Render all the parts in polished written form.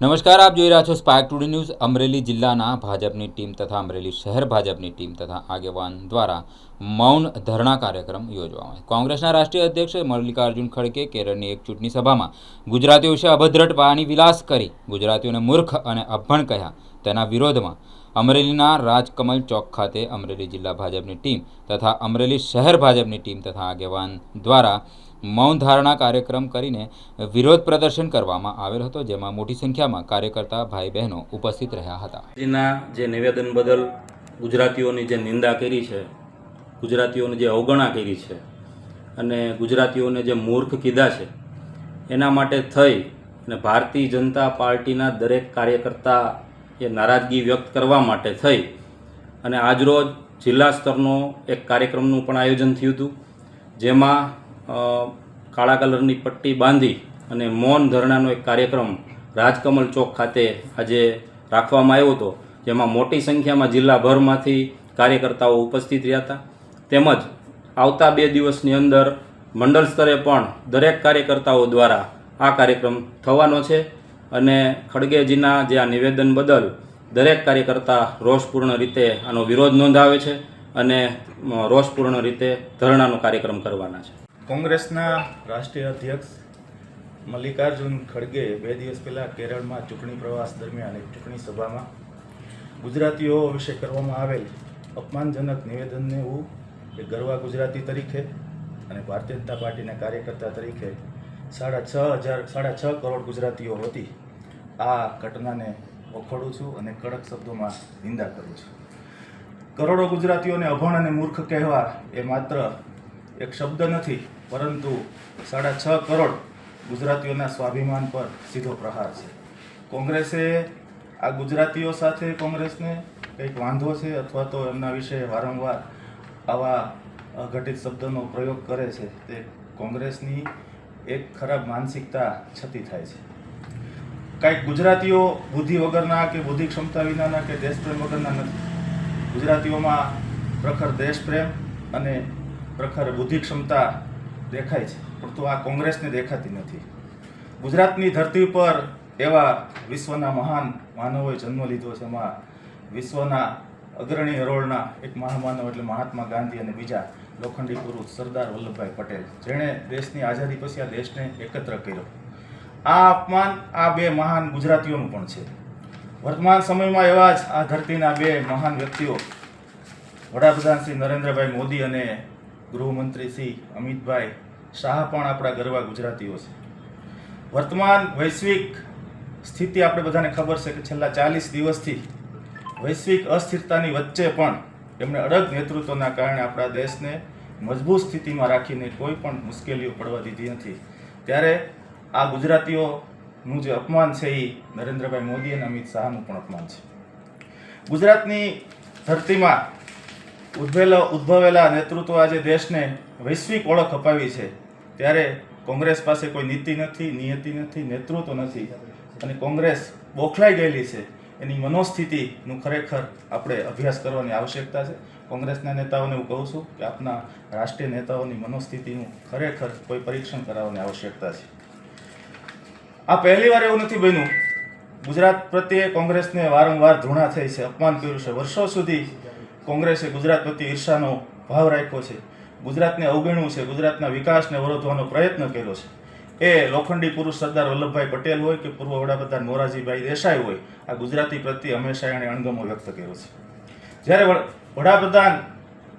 નમસ્કાર, આપ જોઈ રહ્યા છો સ્પાર્ક ટુડે ન્યૂઝ। અમરેલી જિલ્લાના ભાજપની ટીમ તથા અમરેલી શહેર ભાજપની ટીમ તથા આગેવાન દ્વારા મૌન ધરણા કાર્યક્રમ યોજવામાં આવ્યો। કોંગ્રેસના રાષ્ટ્રીય અધ્યક્ષ મલ્લિકાર્જુન ખડગે કેરળની એક ચૂંટણી સભામાં ગુજરાતીઓ વિશે અભદ્ર વાણી વિલાસ કરી ગુજરાતીઓને મૂર્ખ અને અભણ કહ્યા તેના વિરોધમાં અમરેલીના રાજકમલ ચોક ખાતે અમરેલી જિલ્લા ભાજપની ટીમ તથા અમરેલી શહેર ભાજપની ટીમ તથા આગેવાન દ્વારા મૌન ધારણા કાર્યક્રમ કરીને વિરોધ પ્રદર્શન કરવામાં આવેલ હતો, જેમાં મોટી સંખ્યામાં કાર્યકર્તા ભાઈ બહેનો ઉપસ્થિત રહ્યા હતા। જે નિવેદન બદલ ગુજરાતીઓની જે નિંદા કરી છે, ગુજરાતીઓની જે અવગણના કરી છે અને ગુજરાતીઓને જે મૂર્ખ કીધા છે, એના માટે થઈ અને ભારતીય જનતા પાર્ટીના દરેક કાર્યકર્તા એ નારાજગી વ્યક્ત કરવા માટે થઈ અને આજરોજ જિલ્લા સ્તરનો એક કાર્યક્રમનું પણ આયોજન થયું હતું, જેમાં કાળા કલરની પટ્ટી બાંધી અને મૌન ધરણાનો એક કાર્યક્રમ રાજકમલ ચોક ખાતે આજે રાખવામાં આવ્યો હતો, જેમાં મોટી સંખ્યામાં જિલ્લાભરમાંથી કાર્યકર્તાઓ ઉપસ્થિત રહ્યા હતા। તેમજ આવતા 2 દિવસની અંદર મંડળ સ્તરે પણ દરેક કાર્યકર્તાઓ દ્વારા આ કાર્યક્રમ થવાનો છે અને ખડગેજીના જે આ નિવેદન બદલ દરેક કાર્યકર્તા રોષપૂર્ણ રીતે આનો વિરોધ નોંધાવે છે અને રોષપૂર્ણ રીતે ધરણાનો કાર્યક્રમ કરવાના છે। કોંગ્રેસના રાષ્ટ્રીય અધ્યક્ષ મલ્લિકાર્જુન ખડગે 2 દિવસ પહેલાં કેરળમાં ચૂંટણી પ્રવાસ દરમિયાન એક ચૂંટણી સભામાં ગુજરાતીઓ વિશે કરવામાં આવેલ અપમાનજનક નિવેદનને હું એક ગરવા ગુજરાતી તરીકે અને ભારતીય જનતા પાર્ટીના કાર્યકર્તા તરીકે 6.5 કરોડ ગુજરાતીઓ વતી આ ઘટનાને વખોડું છું અને કડક શબ્દોમાં નિંદા કરું છું। કરોડો ગુજરાતીઓને અભણ અને મૂર્ખ કહેવા એ માત્ર એક શબ્દ નથી, પરંતુ 6.5 કરોડ ગુજરાતીઓના સ્વાભિમાન પર સીધો પ્રહાર છે। કોંગ્રેસે આ ગુજરાતીઓ સાથે કોંગ્રેસને કંઈક વાંધો છે અથવા તો એમના વિશે વારંવાર આવા અઘટિત શબ્દનો પ્રયોગ કરે છે, તે કોંગ્રેસની એક ખરાબ માનસિકતા છતી થાય છે। કાંઈક ગુજરાતીઓ બુદ્ધિ વગરના કે બુદ્ધિ ક્ષમતા વિનાના કે દેશપ્રેમ વગરના નથી। ગુજરાતીઓમાં પ્રખર દેશપ્રેમ અને પ્રખર બુદ્ધિ ક્ષમતા દેખાય છે, પરંતુ આ કોંગ્રેસને દેખાતી નથી। ગુજરાતની ધરતી ઉપર એવા વિશ્વના મહાન માનવોએ જન્મ લીધો છે, એમાં વિશ્વના અગ્રણી હરોળના એક મહામાનવ એટલે મહાત્મા ગાંધી અને બીજા લોખંડી પુરુષ સરદાર વલ્લભભાઈ પટેલ, જેણે દેશની આઝાદી પછી આ દેશને એકત્ર કર્યો। આ અપમાન આ 2 મહાન ગુજરાતીઓનું પણ છે। વર્તમાન સમયમાં એવા જ આ ધરતીના 2 મહાન વ્યક્તિઓ વડાપ્રધાન શ્રી નરેન્દ્રભાઈ મોદી અને ગૃહમંત્રી શ્રી અમિતભાઈ શાહ પણ આપણા ગરવા ગુજરાતીઓ છે। વર્તમાન વૈશ્વિક સ્થિતિ આપણે બધાને ખબર છે કે છેલ્લા 40 દિવસથી વૈશ્વિક અસ્થિરતાની વચ્ચે પણ એમણે અડગ નેતૃત્વના કારણે આપણા દેશને મજબૂત સ્થિતિમાં રાખીને કોઈ પણ મુશ્કેલીઓ પડવા દીધી નથી। ત્યારે આ ગુજરાતીઓનું જે અપમાન છે એ નરેન્દ્રભાઈ મોદી અને અમિત શાહનું પણ અપમાન છે। ગુજરાતની ધરતીમાં ઉદ્ભવેલા નેતૃત્વ આજે દેશને વૈશ્વિક ઓળખ અપાવી છે, ત્યારે કોંગ્રેસ પાસે કોઈ નીતિ નથી, નિયતિ નથી, નેતૃત્વ નથી અને કોંગ્રેસ બોખલાઈ ગયેલી છે। એની મનોસ્થિતિનું ખરેખર આપણે અભ્યાસ કરવાની આવશ્યકતા છે। કોંગ્રેસના નેતાઓને હું કહું છું કે આપના રાષ્ટ્રીય નેતાઓની મનોસ્થિતિનું ખરેખર કોઈ પરીક્ષણ કરાવવાની આવશ્યકતા છે। આ પહેલીવાર એવું નથી બન્યું। ગુજરાત પ્રત્યે કોંગ્રેસને વારંવાર ધૃણા થઈ છે, અપમાન કર્યું છે। વર્ષો સુધી કોંગ્રેસે ગુજરાત પ્રત્યે ઈર્ષાનો ભાવ રાખ્યો છે, ગુજરાતને અવગણ્યું છે, ગુજરાતના વિકાસને અવરોધવાનો પ્રયત્ન કર્યો છે। એ લોખંડી પુરુષ સરદાર વલ્લભભાઈ પટેલ હોય કે પૂર્વ વડાપ્રધાન મોરારજીભાઈ દેસાઈ હોય, આ ગુજરાતી પ્રત્યે હંમેશા એણે અણગમો વ્યક્ત કર્યો છે। જ્યારે વડાપ્રધાન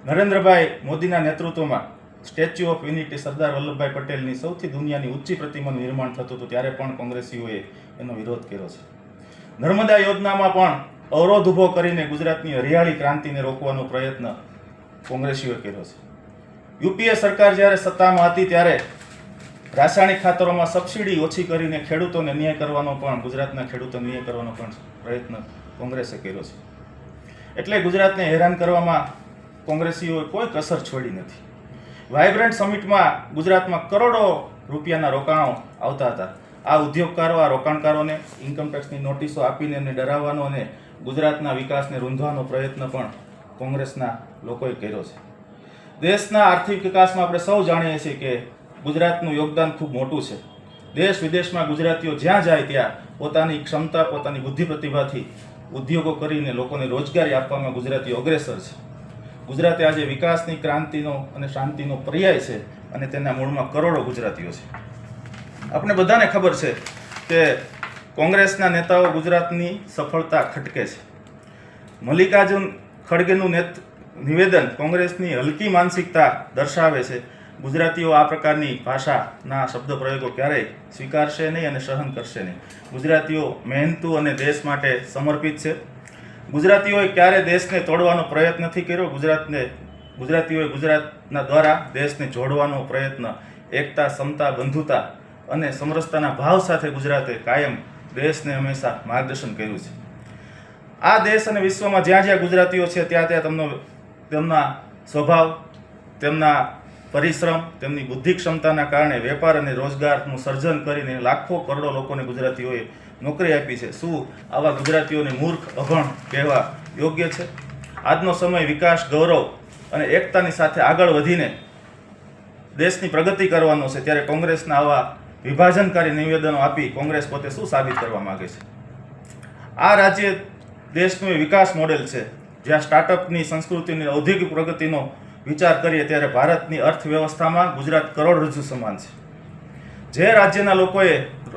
નરેન્દ્રભાઈ મોદીના નેતૃત્વમાં statue of unity Sardar Vallabhbhai પટેલની સૌથી દુનિયાની ઊંચી પ્રતિમાનું નિર્માણ થતું હતું, ત્યારે પણ કોંગ્રેસીઓએ એનો વિરોધ કર્યો છે। નર્મદા યોજનામાં પણ અવરોધ ઊભો કરીને ગુજરાતની હરિયાળી ક્રાંતિને રોકવાનો પ્રયત્ન કોંગ્રેસીઓએ કર્યો છે। યુપીએ સરકાર જ્યારે સત્તામાં હતી ત્યારે રાસાયણિક ખાતરોમાં સબસિડી ઓછી કરીને ખેડૂતોને ન્યાય કરવાનો પણ ગુજરાતના ખેડૂતોને ન્યાય કરવાનો પણ પ્રયત્ન કોંગ્રેસે કર્યો છે। એટલે ગુજરાતને હેરાન કરવામાં કોંગ્રેસીઓએ કોઈ કસર છોડી નથી। વાઇબ્રન્ટ સમિટમાં ગુજરાતમાં કરોડો રૂપિયાના રોકાણો આવતા હતા। આ ઉદ્યોગકારો, આ રોકાણકારોને ઇન્કમટેક્સની નોટિસો આપીને એમને ડરાવવાનો અને ગુજરાતના વિકાસને રૂંધવાનો પ્રયત્ન પણ કોંગ્રેસના લોકોએ કર્યો છે। દેશના આર્થિક વિકાસમાં આપણે સૌ જાણીએ છીએ કે ગુજરાતનું યોગદાન ખૂબ મોટું છે। દેશ વિદેશમાં ગુજરાતીઓ જ્યાં જાય ત્યાં પોતાની ક્ષમતા, પોતાની બુદ્ધિ પ્રતિભાથી ઉદ્યોગો કરીને લોકોને રોજગારી આપવામાં ગુજરાતીઓ અગ્રેસર છે. ગુજરાતે આજે વિકાસની, ક્રાંતિનો અને શાંતિનો પર્યાય છે અને તેના મૂળમાં કરોડો ગુજરાતીઓ છે. આપણે બધાને ખબર છે કે કોંગ્રેસના નેતાઓ ગુજરાતની સફળતા ખટકે છે. મલ્લિકાર્જુન ખડગેનું નિવેદન કોંગ્રેસની હલકી માનસિકતા દર્શાવે છે. ગુજરાતીઓ આ પ્રકારની ભાષાના શબ્દ પ્રયોગો ક્યારેય સ્વીકારશે નહીં અને સહન કરશે નહીં. ગુજરાતીઓ મહેનતુ અને દેશ માટે સમર્પિત છે. ગુજરાતીઓએ ક્યારે દેશને તોડવાનો પ્રયત્ન નથી કર્યો. ગુજરાતીઓએ ગુજરાતના દ્વારા દેશને જોડવાનો પ્રયત્ન એકતા, સમતા, બંધુતા અને સમરસતાના ભાવ સાથે ગુજરાતે કાયમ દેશને હંમેશા માર્ગદર્શન કર્યું છે. આ દેશ અને વિશ્વમાં જ્યાં જ્યાં ગુજરાતીઓ છે ત્યાં ત્યાં તેમના સ્વભાવ, તેમના પરિશ્રમ, તેમની બુદ્ધિ ક્ષમતાના કારણે વેપાર અને રોજગારનું સર્જન કરીને લાખો કરોડો લોકોને ગુજરાતીઓએ નોકરી આપી છે. શું આવા ગુજરાતીઓને મૂર્ખ, અભણ કહેવા યોગ્ય છે? આજનો સમય વિકાસ, ગૌરવ અને એકતાની સાથે આગળ વધીને દેશની પ્રગતિ કરવાનો છે, ત્યારે કોંગ્રેસના આવા વિભાજનકારી નિવેદનો આપી કોંગ્રેસ પોતે શું સાબિત કરવા માગે છે? આ રાજ્ય દેશનું વિકાસ મોડેલ છે. જ્યાં સ્ટાર્ટઅપની સંસ્કૃતિની, ઔદ્યોગિક પ્રગતિનો વિચાર કરીએ ત્યારે ભારતની અર્થવ્યવસ્થામાં ગુજરાત કરોડરજ્જુ સમાન છે. જે રાજ્યના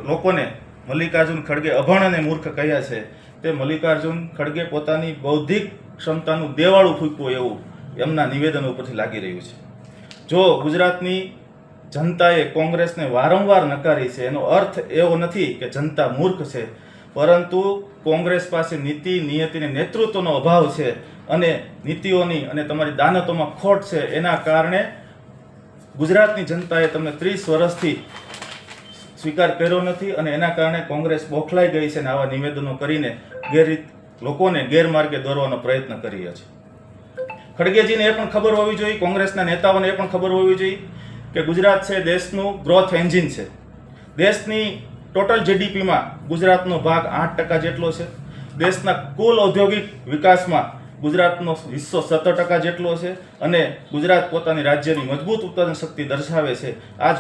લોકોને મલ્લિકાર્જુન ખડગે અભણ અને મૂર્ખ કહ્યા છે, તે મલ્લિકાર્જુન ખડગે પોતાની બૌદ્ધિક ક્ષમતાનું દેવાળું ફૂંકવું એવું એમના નિવેદનો ઉપરથી લાગી રહ્યું છે. જો ગુજરાતની જનતાએ કોંગ્રેસને વારંવાર નકારી છે, એનો અર્થ એવો નથી કે જનતા મૂર્ખ છે, પરંતુ કોંગ્રેસ પાસે નીતિ, નિયતિ અને નેતૃત્વનો અભાવ છે અને નીતિઓની અને તમારી દાનતોમાં ખોટ છે. એના કારણે ગુજરાતની જનતાએ તમને 30 વર્ષથી સ્વીકાર કર્યો નથી અને એના કારણે કોંગ્રેસ બોખલાઈ ગઈ છે અને આવા નિવેદનો કરીને લોકોને ગેરમાર્ગે દોરવાનો પ્રયત્ન કરી રહ્યા છે. ખડગેજીને એ પણ ખબર હોવી જોઈએ, કોંગ્રેસના નેતાઓને એ પણ ખબર હોવી જોઈએ કે ગુજરાત છે દેશનું ગ્રોથ એન્જિન છે. દેશની ટોટલ જીડીપીમાં ગુજરાતનો ભાગ 8% જેટલો છે. દેશના કુલ ઔદ્યોગિક વિકાસમાં ગુજરાતનો હિસ્સો 17% જેટલો છે અને ગુજરાત પોતાની રાજ્યની મજબૂત ઉત્પાદન શક્તિ દર્શાવે છે. આ જ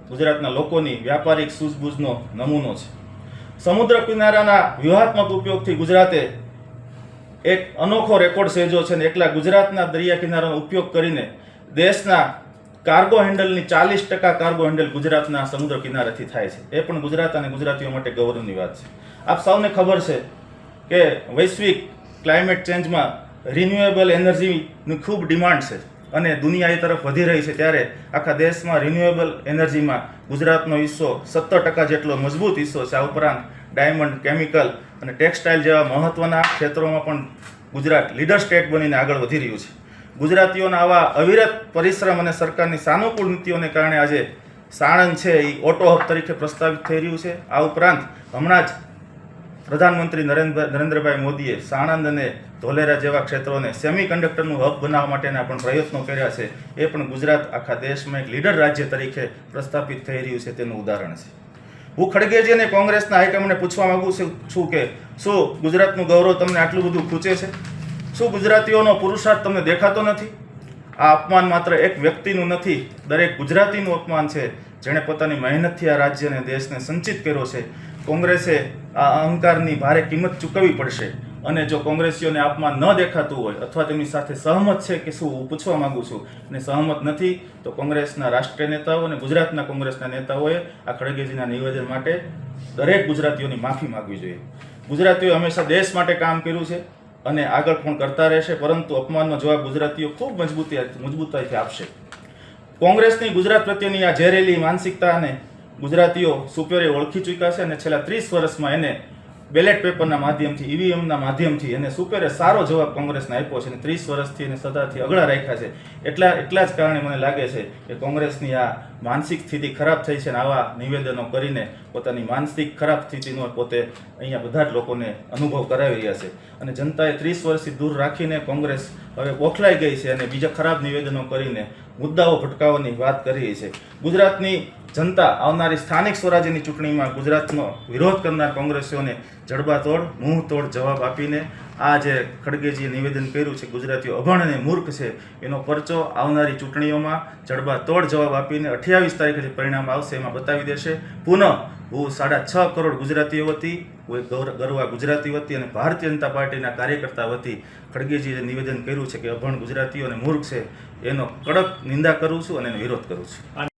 ગુજરાતના લોકોની વ્યાપારિક સૂઝબૂઝનો નમૂનો છે. સમુદ્ર કિનારાના વ્યૂહાત્મક ઉપયોગથી ગુજરાતે એક અનોખો રેકોર્ડ સર્જ્યો છે અને એકલા ગુજરાતના દરિયા કિનારાનો ઉપયોગ કરીને દેશના કાર્ગો હેન્ડલની 40% કાર્ગો હેન્ડલ ગુજરાતના સમુદ્ર કિનારેથી થાય છે. એ પણ ગુજરાત અને ગુજરાતીઓ માટે ગૌરવની વાત છે. આપ સૌને ખબર છે કે વૈશ્વિક ક્લાઇમેટ ચેન્જમાં રિન્યુએબલ એનર્જીની ખૂબ ડિમાન્ડ છે અને દુનિયા એ તરફ વધી રહી છે. ત્યારે આખા દેશમાં રિન્યુએબલ એનર્જીમાં ગુજરાતનો હિસ્સો 17% જેટલો મજબૂત હિસ્સો છે. આ ઉપરાંત ડાયમંડ, કેમિકલ અને ટેક્સટાઇલ જેવા મહત્વના ક્ષેત્રોમાં પણ ગુજરાત લીડર સ્ટેટ બનીને આગળ વધી રહ્યું છે. ગુજરાતીઓના આવા અવિરત પરિશ્રમ અને સરકારની સાનુકૂળ નીતિઓને કારણે આજે સાણંદ છે એ ઓટો હબ તરીકે પ્રસ્તાવિત થઈ રહ્યું છે. આ ઉપરાંત હમણાં જ પ્રધાનમંત્રી નરેન્દ્રભાઈ મોદીએ સાણંદ અને ધોલેરા જેવા ક્ષેત્રોને સેમિકન્ડક્ટરનું હબ બનાવવા માટેના પણ પ્રયત્નો કર્યા છે. એ પણ ગુજરાત આખા દેશમાં એક લીડર રાજ્ય તરીકે પ્રસ્થાપિત થઈ રહ્યું છે તેનું ઉદાહરણ છે. હું ખડગેજી અને કોંગ્રેસના હાઈકમાન્ડને પૂછવા માંગુ છું કે શું ગુજરાતનું ગૌરવ તમને આટલું બધું ખૂંચે છે? શું ગુજરાતીઓનો પુરુષાર્થ તમને દેખાતો નથી? આ અપમાન માત્ર એક વ્યક્તિનું નથી, દરેક ગુજરાતીનું અપમાન છે, જેણે પોતાની મહેનતથી આ રાજ્ય અને દેશને સંચિત કર્યો છે. કોંગ્રેસે આ અહંકારની ભારે કિંમત ચૂકવવી પડશે અને જો કોંગ્રેસીઓને અપમાન ન દેખાતું હોય અથવા તેમની સાથે સહમત છે કે શું, હું પૂછવા માંગુ છું, અને સહમત નથી તો કોંગ્રેસના રાષ્ટ્રીય નેતાઓ અને ગુજરાતના કોંગ્રેસના નેતાઓએ આ ખડગેજીના નિવેદન માટે દરેક ગુજરાતીઓની માફી માગવી જોઈએ. ગુજરાતીઓએ હંમેશા દેશ માટે કામ કર્યું છે અને આગળ પણ કરતા રહેશે, પરંતુ અપમાનનો જવાબ ગુજરાતીઓ ખૂબ મજબૂતાઈથી આપશે. કોંગ્રેસની ગુજરાત પ્રત્યેની આ ઝેરેલી માનસિકતાને ગુજરાતીઓ સુપેરે ઓળખી ચૂક્યા છે અને છેલ્લા 30 વર્ષમાં એને બેલેટ પેપરના માધ્યમથી, ઈવીએમના માધ્યમથી એને સુપેરે સારો જવાબ કોંગ્રેસને આપ્યો છે અને 30 વર્ષથી એને સદાથી અગળા રાખ્યા છે. એટલા જ કારણે મને લાગે છે કે કોંગ્રેસની આ માનસિક સ્થિતિ ખરાબ થઈ છે અને આવા નિવેદનો કરીને પોતાની માનસિક ખરાબ સ્થિતિનો પોતે અહીંયા બધા જ લોકોને અનુભવ કરાવી રહ્યા છે. અને જનતાએ 30 વર્ષથી દૂર રાખીને કોંગ્રેસ હવે બોખલાઈ ગઈ છે અને બીજા ખરાબ નિવેદનો કરીને મુદ્દાઓ ભટકાવવાની વાત કરી છે. ગુજરાતની જનતા આવનારી સ્થાનિક સ્વરાજ્યની ચૂંટણીમાં ગુજરાતનો વિરોધ કરનાર કોંગ્રેસીઓને જડબાતોડ મુંહ તોડ જવાબ આપીને આ જે ખડગેજીએ નિવેદન કર્યું છે ગુજરાતીઓ અભણ અને મૂર્ખ છે એનો પરચો આવનારી ચૂંટણીઓમાં જડબાતોડ જવાબ આપીને 28 તારીખે જે પરિણામ આવશે એમાં બતાવી દેશે. પુનઃ હું 6.5 કરોડ ગુજરાતીઓ વતી, હું એક ગરવા ગુજરાતી વતી અને ભારતીય જનતા પાર્ટીના કાર્યકર્તા વતી ખડગેજીએ જે નિવેદન કર્યું છે કે અભણ ગુજરાતીઓ અને મૂર્ખ છે એનો કડક નિંદા કરું છું અને એનો વિરોધ કરું છું.